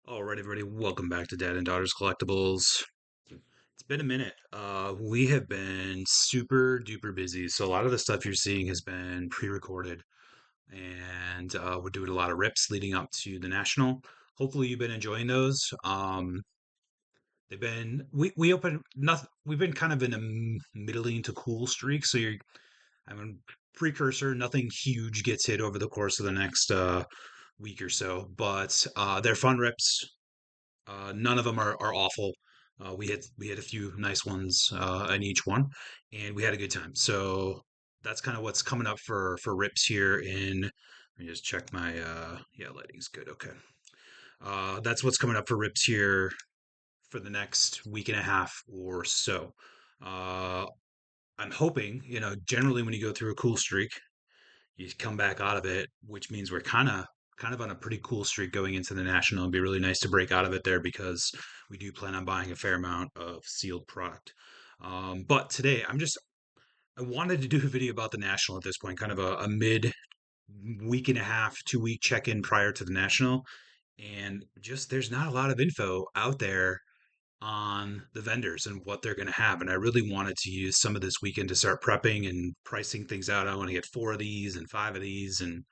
All right, everybody, welcome back to Dad and Daughters Collectibles. It's been a minute. We have been super duper busy, so a lot of the stuff you're seeing has been pre-recorded, and we're doing a lot of rips leading up to the national. Hopefully, you've been enjoying those. They've been we open nothing. We've been kind of in a middling to cool streak, so you're I mean precursor. Nothing huge gets hit over the course of the next week or so, but they're fun rips. None of them are awful. We had a few nice ones in each one, and we had a good time. So that's kind of what's coming up for rips here in. Let me just check my yeah, lighting's good. Okay. That's what's coming up for rips here for the next week and a half or so. Uh, I'm hoping, generally when you go through a cool streak, you come back out of it, which means we're kind of on a pretty cool streak going into the national. It'd be really nice to break out of it there because we do plan on buying a fair amount of sealed product. But today I wanted to do a video about the national at this point, kind of a mid week and a half, 2 week check in prior to the national. And just there's not a lot of info out there on the vendors and what they're going to have. And I really wanted to use some of this weekend to start prepping and pricing things out. I want to get four of these and five of these, and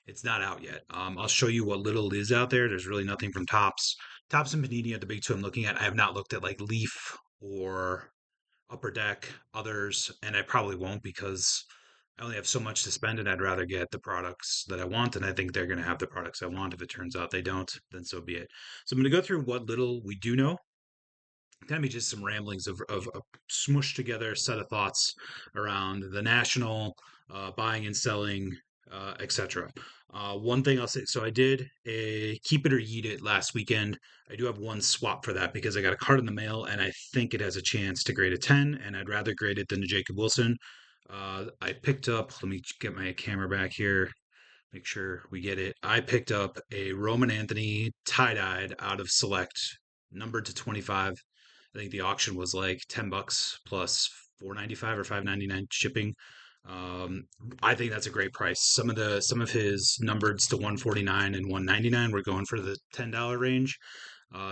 it's not out yet. I'll show you what little is out there. There's really nothing from Tops. Tops and Panini are the big two I'm looking at. I have not looked at like Leaf or Upper Deck, others, and I probably won't because I only have so much to spend and I'd rather get the products that I want. And I think they're going to have the products I want. If it turns out they don't, then so be it. So I'm going to go through what little we do know, kind of be just some ramblings of a smushed together set of thoughts around the national, buying and selling, etc. One thing I'll say, so I did a keep it or eat it last weekend. I do have one swap for that because I got a card in the mail and I think it has a chance to grade a 10, and I'd rather grade it than a Jacob Wilson. I picked up, let me get my camera back here, make sure we get it. I picked up a Roman Anthony tie-dyed out of Select, numbered to 25. I think the auction was like $10 plus 4.95 or 5.99 shipping. Um, I think that's a great price. Some of his numbereds to 149 and 199 were going for the $10 range.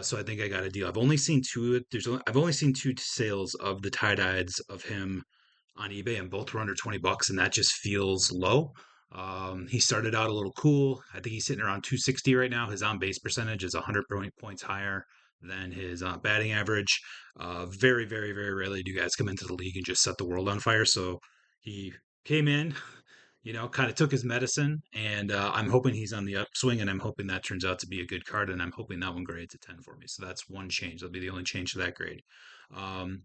So I think I got a deal. I've only seen two. I've only seen two sales of the tie dyes of him on eBay, and both were under $20, and that just feels low. He started out a little cool. I think he's sitting around 260 right now. His on base percentage is 100 points higher than his batting average. Very, very, very rarely do guys come into the league and just set the world on fire. So he came in, kind of took his medicine, and I'm hoping he's on the upswing, and I'm hoping that turns out to be a good card, and I'm hoping that one grades a 10 for me. So that's one change. That'll be the only change to that grade. Um,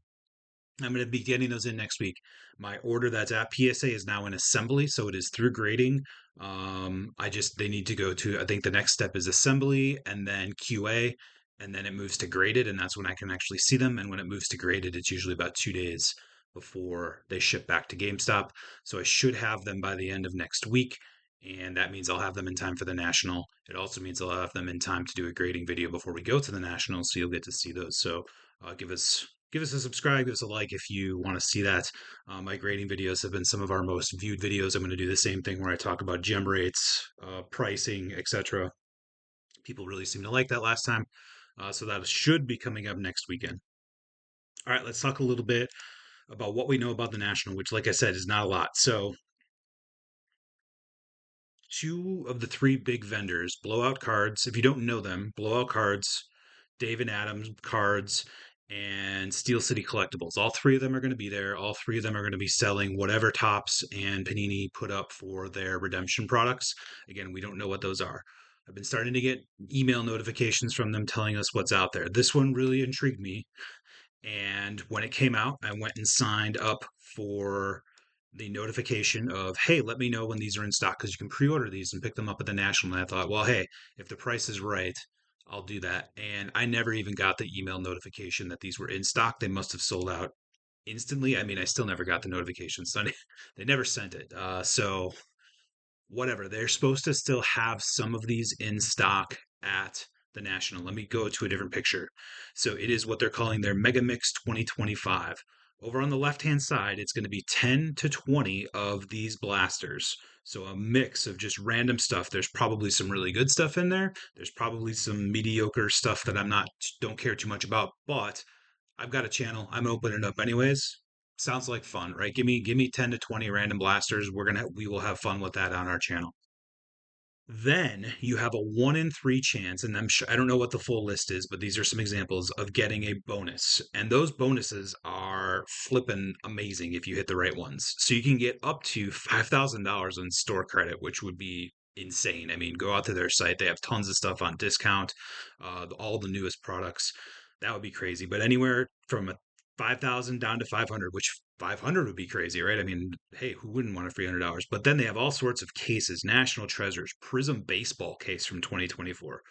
I'm going to be getting those in next week. My order that's at PSA is now in assembly, so it is through grading. They need to go to, I think the next step is assembly and then QA, and then it moves to graded, and that's when I can actually see them. And when it moves to graded, it's usually about 2 days before they ship back to GameStop. So I should have them by the end of next week, and that means I'll have them in time for the national. It also means I'll have them in time to do a grading video before we go to the national, so you'll get to see those. So give us a subscribe, give us a like if you want to see that. My grading videos have been some of our most viewed videos. I'm going to do the same thing where I talk about gem rates, pricing, etc. People really seem to like that last time. So that should be coming up next weekend. All right, let's talk a little bit about what we know about the National, which, like I said, is not a lot. So, two of the three big vendors, Blowout Cards, if you don't know them, Blowout Cards, Dave and Adams Cards, and Steel City Collectibles. All three of them are going to be there. All three of them are going to be selling whatever Tops and Panini put up for their redemption products. Again, we don't know what those are. I've been starting to get email notifications from them telling us what's out there. This one really intrigued me. And when it came out, I went and signed up for the notification of, hey, let me know when these are in stock because you can pre-order these and pick them up at the National. And I thought, well, hey, if the price is right, I'll do that. And I never even got the email notification that these were in stock. They must have sold out instantly. I mean, I still never got the notification. So they never sent it. So whatever. They're supposed to still have some of these in stock at the National. Let me go to a different picture. So it is what they're calling their Mega Mix 2025. Over on the left hand side, it's going to be 10 to 20 of these blasters. So a mix of just random stuff. There's probably some really good stuff in there. There's probably some mediocre stuff that I'm not don't care too much about, but I've got a channel. I'm opening it up anyways. Sounds like fun, right? Give me 10 to 20 random blasters. We will have fun with that on our channel. Then you have a 1 in 3 chance, and I don't know what the full list is, but these are some examples of getting a bonus. And those bonuses are flipping amazing if you hit the right ones. So you can get up to $5,000 in store credit, which would be insane. I mean, go out to their site. They have tons of stuff on discount, all the newest products. That would be crazy. But anywhere from a 5,000 down to 500, which 500 would be crazy, right? I mean, hey, who wouldn't want a free $100? But then they have all sorts of cases, national treasures, Prism baseball case from 2024,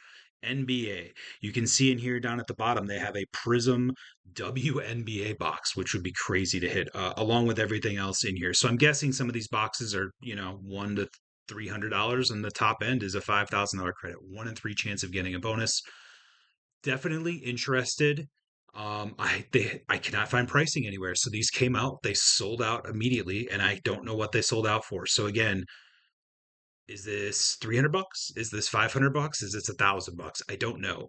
NBA. You can see in here down at the bottom, they have a Prism WNBA box, which would be crazy to hit, along with everything else in here. So I'm guessing some of these boxes are, one to $300, and the top end is a $5,000 credit. 1 in 3 chance of getting a bonus. Definitely interested. I cannot find pricing anywhere. So these came out, they sold out immediately, and I don't know what they sold out for. So again, is this $300? Is this $500? Is this $1,000? I don't know.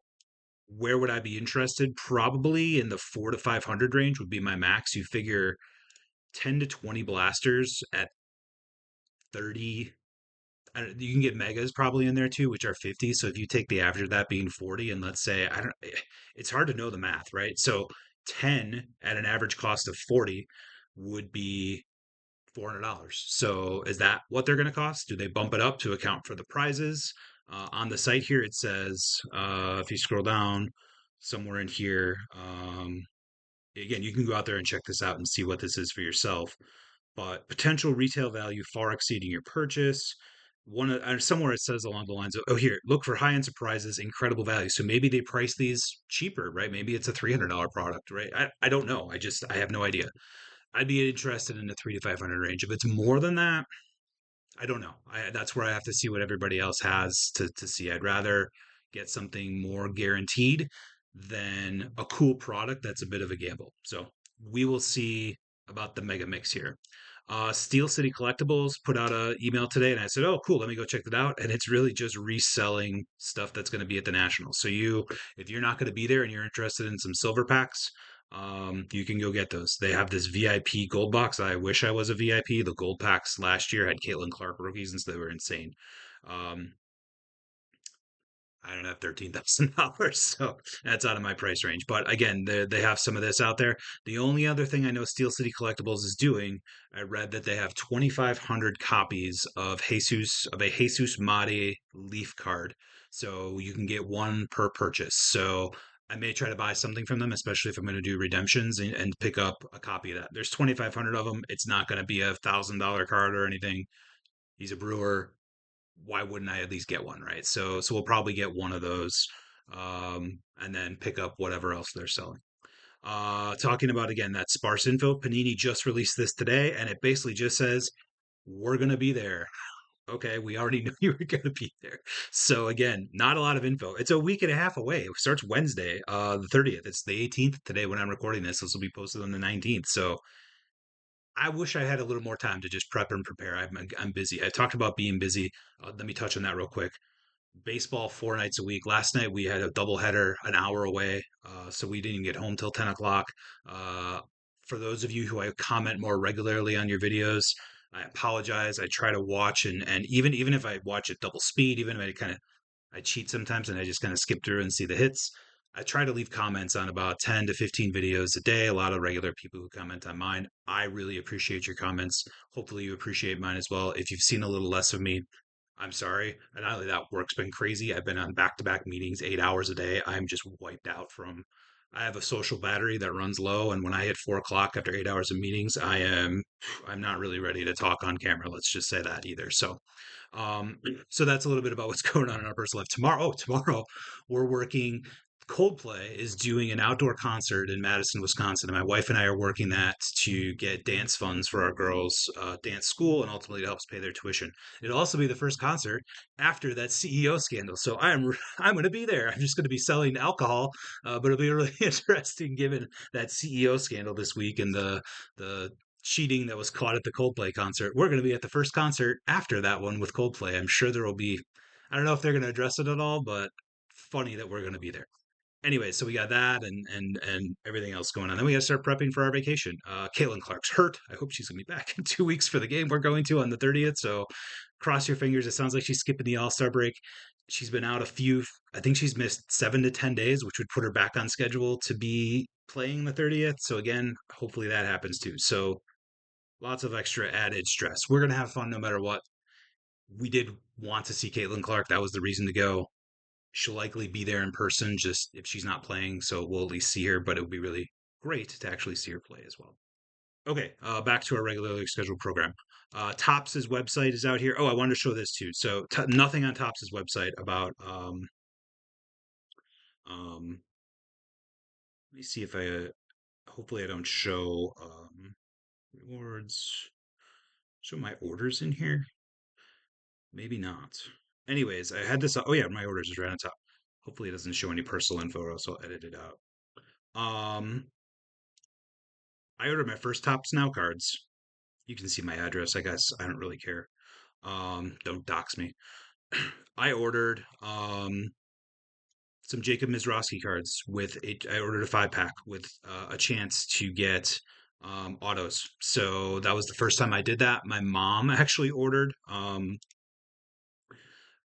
Where would I be interested? Probably in the 4 to 500 range would be my max. You figure 10 to 20 blasters at 30. You can get megas probably in there too, which are 50. So if you take the average of that being 40, and let's say, I don't, it's hard to know the math, right? So 10 at an average cost of 40 would be $400. So is that what they're going to cost? Do they bump it up to account for the prizes? On the site here, it says, if you scroll down somewhere in here, again, you can go out there and check this out and see what this is for yourself, but potential retail value far exceeding your purchase. Somewhere it says along the lines of, oh, here, look for high end surprises, incredible value. So maybe they price these cheaper, right? Maybe it's a $300 product, right? I don't know. I have no idea. I'd be interested in the 3 to 500 range. If it's more than that, I don't know. That's where I have to see what everybody else has to see. I'd rather get something more guaranteed than a cool product that's a bit of a gamble. So we will see about the mega mix here. Steel City Collectibles put out an email today, and I said, "Oh, cool, let me go check that out." And it's really just reselling stuff that's going to be at the National. So if you're not going to be there and you're interested in some silver packs, you can go get those. They have this VIP gold box. I wish I was a VIP. The gold packs last year had Caitlin Clark rookies, and so they were insane. Um, I don't have $13,000, so that's out of my price range. But again, they have some of this out there. The only other thing I know Steel City Collectibles is doing, I read that they have 2,500 copies of a Jesus Mate leaf card, so you can get one per purchase. So I may try to buy something from them, especially if I'm going to do redemptions and pick up a copy of that. There's 2,500 of them. It's not going to be $1,000 card or anything. He's a brewer. Why wouldn't I at least get one, right? So we'll probably get one of those, and then pick up whatever else they're selling. Talking about again that sparse info, Panini just released this today, and it basically just says we're gonna be there. Okay, we already knew you were gonna be there. So again, not a lot of info. It's a week and a half away. It starts Wednesday, the 30th. It's the 18th today when I'm recording this. This will be posted on the 19th. So I wish I had a little more time to just prep and prepare. I'm busy. I talked about being busy. Let me touch on that real quick. Baseball 4 nights a week. Last night we had a doubleheader an hour away, so we didn't get home till 10 o'clock. Uh, for those of you who I comment more regularly on your videos, I apologize. I try to watch and even if I watch at double speed, even if I cheat sometimes and I just kind of skip through and see the hits. I try to leave comments on about 10 to 15 videos a day. A lot of regular people who comment on mine. I really appreciate your comments. Hopefully, you appreciate mine as well. If you've seen a little less of me, I'm sorry. And not only that, work's been crazy. I've been on back to back meetings, 8 hours a day. I'm just wiped out from. I have a social battery that runs low, and when I hit 4 o'clock after 8 hours of meetings, I'm not really ready to talk on camera. Let's just say that either. Um, so that's a little bit about what's going on in our personal life. Tomorrow we're working. Coldplay is doing an outdoor concert in Madison, Wisconsin, and my wife and I are working that to get dance funds for our girls' dance school, and ultimately to help us pay their tuition. It'll also be the first concert after that CEO scandal, so I'm going to be there. I'm just going to be selling alcohol, but it'll be really interesting given that CEO scandal this week and the cheating that was caught at the Coldplay concert. We're going to be at the first concert after that one with Coldplay. I'm sure there will be, I don't know if they're going to address it at all, but funny that we're going to be there. Anyway, so we got that and everything else going on. Then we got to start prepping for our vacation. Caitlin Clark's hurt. I hope she's gonna be back in 2 weeks for the game we're going to on the 30th. So cross your fingers. It sounds like she's skipping the All Star break. She's been out a few. I think she's missed 7 to 10 days, which would put her back on schedule to be playing the 30th. So again, hopefully that happens too. So lots of extra added stress. We're gonna have fun no matter what. We did want to see Caitlin Clark. That was the reason to go. She'll likely be there in person just if she's not playing, so we'll at least see her, but it would be really great to actually see her play as well. Okay, back to our regularly scheduled program. Tops's website is out here. Oh, I wanted to show this too. So nothing on Tops's website about um let me see if I hopefully I don't show rewards, show my orders in here. Maybe not. Anyways, I had this. Oh yeah, my orders is right on top. Hopefully it doesn't show any personal info, so I'll edit it out. Um, I ordered my first Tops Now cards. You can see my address, I guess. I don't really care. Don't dox me. I ordered some Jacob Mizrahi cards with I ordered a 5 pack with a chance to get autos. So that was the first time I did that. My mom actually ordered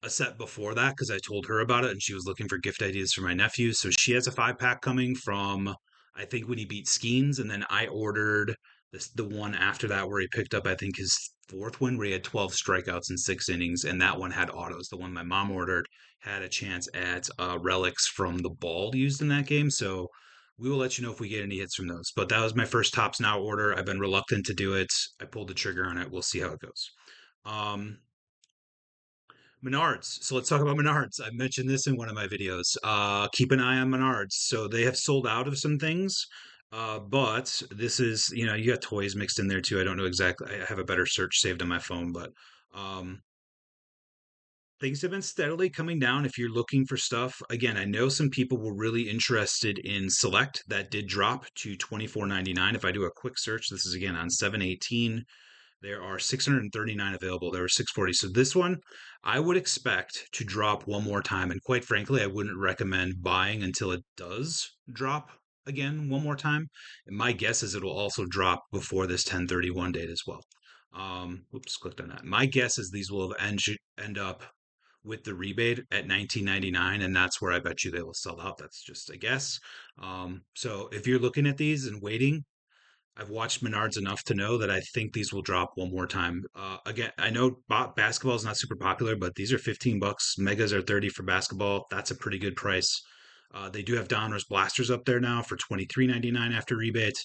a set before that because I told her about it and she was looking for gift ideas for my nephews. So she has a 5 pack coming from I think when he beat Skeens, and then I ordered the one after that where he picked up I think his fourth win where he had 12 strikeouts in 6 innings, and that one had autos. The one my mom ordered had a chance at relics from the ball used in that game. So we will let you know if we get any hits from those. But that was my first Tops Now order. I've been reluctant to do it. I pulled the trigger on it. We'll see how it goes. Um, Menards. So let's talk about Menards. I mentioned this in one of my videos. Keep an eye on Menards. So they have sold out of some things, but this is, you got toys mixed in there too. I don't know exactly. I have a better search saved on my phone, but um, things have been steadily coming down. If you're looking for stuff, again, I know some people were really interested in Select. That did drop to 24.99. If I do a quick search, this is again on 718. There are 639 available. There were 640. So this one, I would expect to drop one more time. And quite frankly, I wouldn't recommend buying until it does drop again one more time. And my guess is it'll also drop before this 1031 date as well. Oops, clicked on that. My guess is these will end up with the rebate at 19.99, and that's where I bet you they will sell out. That's just a guess. So if you're looking at these and waiting, I've watched Menards enough to know that I think these will drop one more time. Again, I know basketball is not super popular, but these are 15 bucks. Megas are 30 for basketball. That's a pretty good price. They do have Donruss blasters up there now for 23.99 after rebate.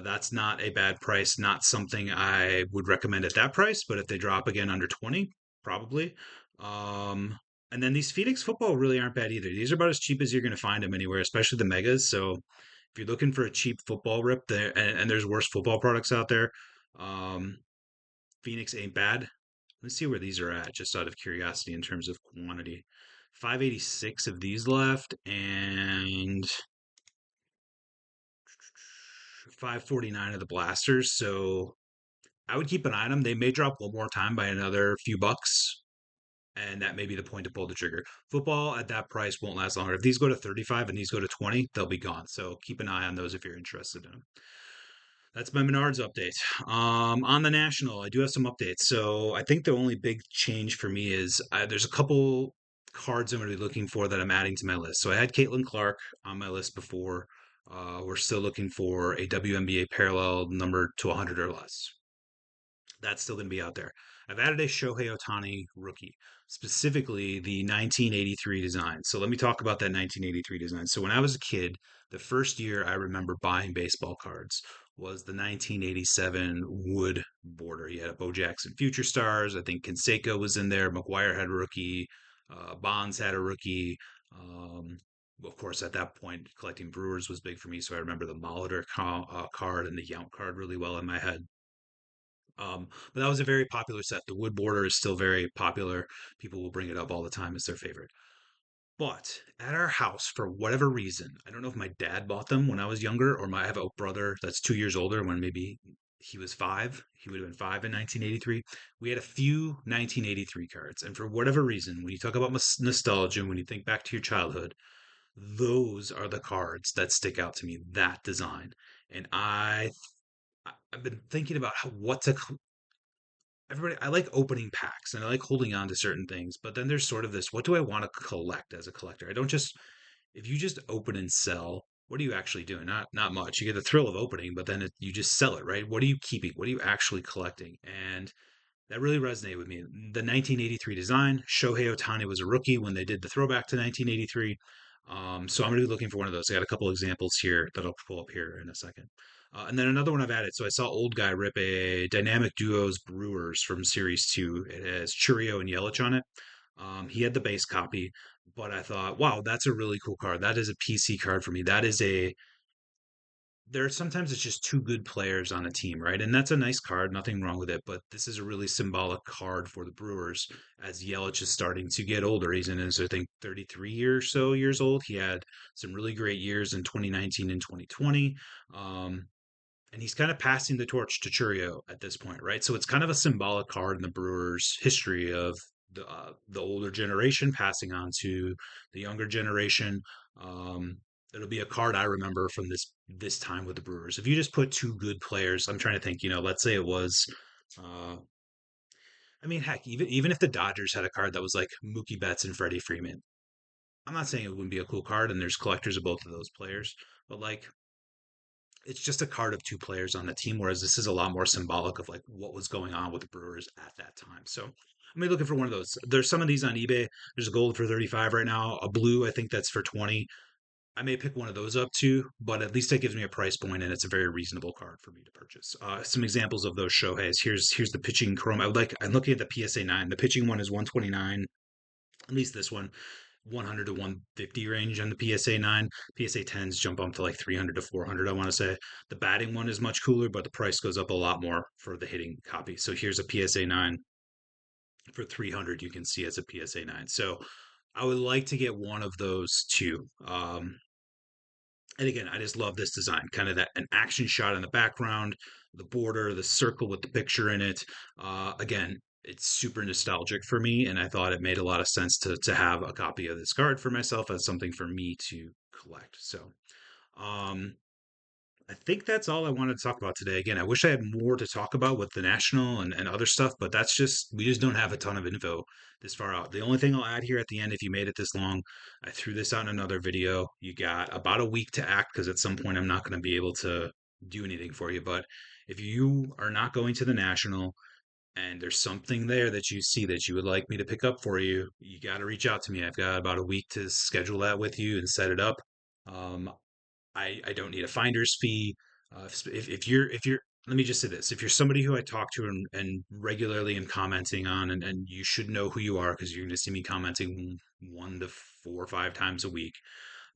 That's not a bad price. Not something I would recommend at that price, but if they drop again under 20, probably. Um, and then these Phoenix football really aren't bad either. These are about as cheap as you're going to find them anywhere, especially the megas. So if you're looking for a cheap football rip there, and there's worse football products out there, um, Phoenix ain't bad. Let's see where these are at, just out of curiosity in terms of quantity. 586 of these left, and 549 of the blasters. So I would keep an eye on them. They may drop one more time by another few bucks, and that may be the point to pull the trigger. Football at that price won't last longer. If these go to 35 and these go to 20, they'll be gone. So keep an eye on those if you're interested in them. That's my Menards update. On the national, I do have some updates. So I think the only big change for me is there's a couple cards I'm going to be looking for that I'm adding to my list. So I had Caitlin Clark on my list before. We're still looking for a WNBA parallel number to 100 or less. That's still going to be out there. I've added a Shohei Ohtani rookie, specifically the 1983 design. So let me talk about that 1983 design. So when I was a kid, the first year I remember buying baseball cards was the 1987 wood border. You had a Bo Jackson Future Stars. I think Canseco was in there. McGuire had a rookie. Bonds had a rookie. Of course, at that point, collecting Brewers was big for me, so I remember the Molitor card and the Yount card really well in my head. But that was a very popular set. The wood border is still very popular. People will bring it up all the time as their favorite. But at our house, for whatever reason, I don't know if my dad bought them when I was younger, or I have a brother that's 2 years older, when maybe he was five. He would have been five in 1983. We had a few 1983 cards. And for whatever reason, when you talk about nostalgia, when you think back to your childhood, those are the cards that stick out to me, that design. And I've been thinking about what to everybody. I like opening packs and I like holding on to certain things, but then there's sort of this, what do I want to collect as a collector? I don't just if you just open and sell, what are you actually doing? Not much. You get the thrill of opening, but then you just sell it, right? What are you keeping? What are you actually collecting? And that really resonated with me. The 1983 design, Shohei Ohtani was a rookie when they did the throwback to 1983. So I'm going to be looking for one of those. I got a couple examples here that I'll pull up here in a second. And then another one I've added. So I saw Old Guy rip a Dynamic Duos Brewers from Series 2. It has Churio and Yelich on it. He had the base copy, but I thought, wow, that's a really cool card. That is a PC card for me. That is a there sometimes it's just two good players on a team, right? And that's a nice card, nothing wrong with it. But this is a really symbolic card for the Brewers as Yelich is starting to get older. He's in his, I think, 33 or so years old. He had some really great years in 2019 and 2020. Um, and he's kind of passing the torch to Churio at this point, right? So it's kind of a symbolic card in the Brewers' history of the older generation passing on to the younger generation. Um, it'll be a card I remember from this time with the Brewers. If you just put two good players, I'm trying to think. Let's say it was. Uh, I mean, heck, even if the Dodgers had a card that was like Mookie Betts and Freddie Freeman, I'm not saying it wouldn't be a cool card, and there's collectors of both of those players, but like it's just a card of two players on the team, whereas this is a lot more symbolic of like what was going on with the Brewers at that time. So I'm looking for one of those. There's some of these on eBay. There's a gold for 35 right now, a blue, I think that's for 20. I may pick one of those up too, but at least that gives me a price point and it's a very reasonable card for me to purchase. Some examples of those Shoheis. Here's the pitching chrome. I'm looking at the PSA 9. The pitching one is 129, at least this one. 100 to 150 range on the PSA 9. PSA 10s jump up to like 300 to 400, I want to say. The batting one is much cooler, but the price goes up a lot more for the hitting copy. So here's a PSA 9 for 300. You can see it's a PSA 9. So I would like to get one of those too. And again, I just love this design, kind of that an action shot in the background, the border, the circle with the picture in it. Again, it's super nostalgic for me, and I thought it made a lot of sense to have a copy of this card for myself as something for me to collect. So, um, I think that's all I wanted to talk about today. Again, I wish I had more to talk about with the national and other stuff, but we just don't have a ton of info this far out. The only thing I'll add here at the end, if you made it this long, I threw this out in another video. You got about a week to act because at some point I'm not going to be able to do anything for you. But if you are not going to the national and there's something there that you see that you would like me to pick up for you, you got to reach out to me. I've got about a week to schedule that with you and set it up. Um, I don't need a finder's fee. If you're let me just say this: if you're somebody who I talk to and regularly am commenting on, and you should know who you are because you're going to see me commenting 1 to 4 or 5 times a week.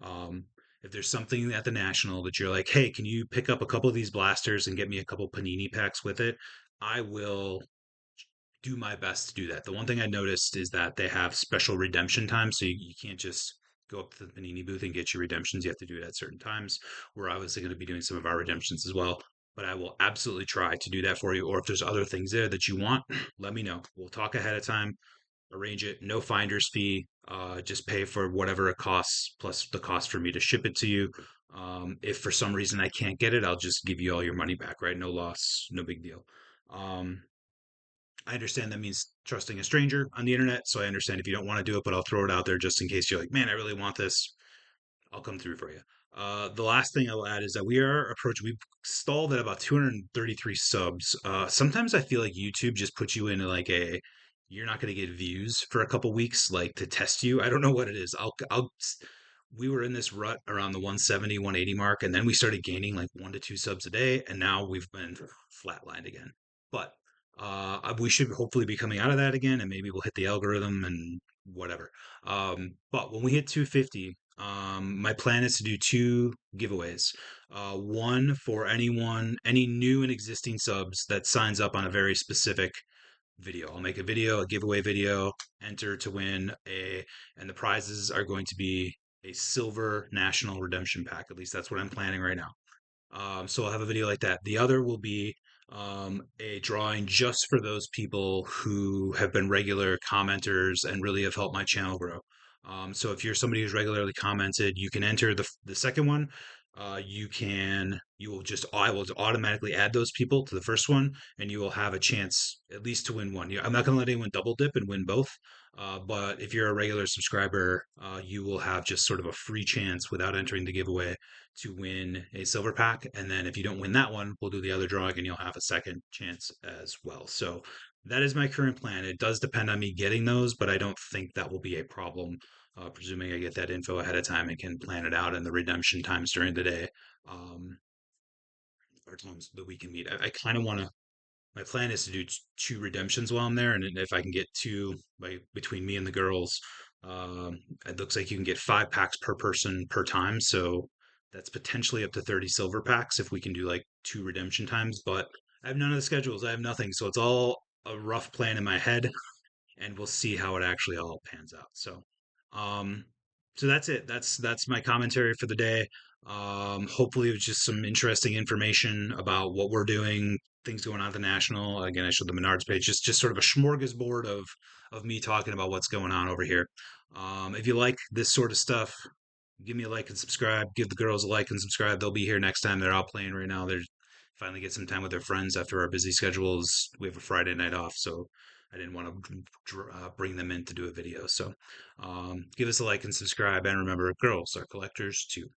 Um, if there's something at the national that you're like, hey, can you pick up a couple of these blasters and get me a couple panini packs with it? I will do my best to do that. The one thing I noticed is that they have special redemption times, so you can't just go up to the Panini booth and get your redemptions. You have to do it at certain times. We're obviously going to be doing some of our redemptions as well, but I will absolutely try to do that for you. Or if there's other things there that you want, let me know. We'll talk ahead of time, arrange it. No finder's fee. Just pay for whatever it costs plus the cost for me to ship it to you. If for some reason I can't get it, I'll just give you all your money back. Right? No loss, no big deal. I understand that means trusting a stranger on the internet, so I understand if you don't want to do it, but I'll throw it out there just in case you're like, man, I really want this. I'll come through for you. The last thing I will add is that we've stalled at about 233 subs. Sometimes I feel like YouTube just puts you into like you're not going to get views for a couple weeks, like to test you. I don't know what it is. We were in this rut around the 170, 180 mark, and then we started gaining like 1 to 2 subs a day, and now we've been flatlined again. But we should hopefully be coming out of that again, and maybe we'll hit the algorithm and whatever. But when we hit 250, my plan is to do two giveaways. One for any new and existing subs that signs up on a very specific video. I'll make a video, a giveaway video, enter to win and the prizes are going to be a silver national redemption pack. At least that's what I'm planning right now. So I'll have a video like that. The other will be a drawing just for those people who have been regular commenters and really have helped my channel grow. So if you're somebody who's regularly commented, you can enter the second one. You will just I will automatically add those people to the first one, and you will have a chance at least to win one. I'm not going to let anyone double dip and win both. But if you're a regular subscriber, you will have just sort of a free chance without entering the giveaway to win a silver pack. And then if you don't win that one, we'll do the other drawing and you'll have a second chance as well. So that is my current plan. It does depend on me getting those, but I don't think that will be a problem, presuming I get that info ahead of time and can plan it out in the redemption times during the day, um, or times that we can meet. I kind of want to my plan is to do two redemptions while I'm there, and if I can get two between me and the girls, it looks like you can get 5 packs per person per time. So that's potentially up to 30 silver packs if we can do like two redemption times. But I have none of the schedules. I have nothing, so it's all a rough plan in my head and we'll see how it actually all pans out. Um, so that's it. That's my commentary for the day. Hopefully, it was just some interesting information about what we're doing, things going on at the national. Again, I showed the Menards page, just sort of a smorgasbord of me talking about what's going on over here. If you like this sort of stuff, give me a like and subscribe. Give the girls a like and subscribe. They'll be here next time. They're out playing right now. They're finally get some time with their friends after our busy schedules. We have a Friday night off, so I didn't want to bring them in to do a video. So give us a like and subscribe. And remember, girls are collectors too.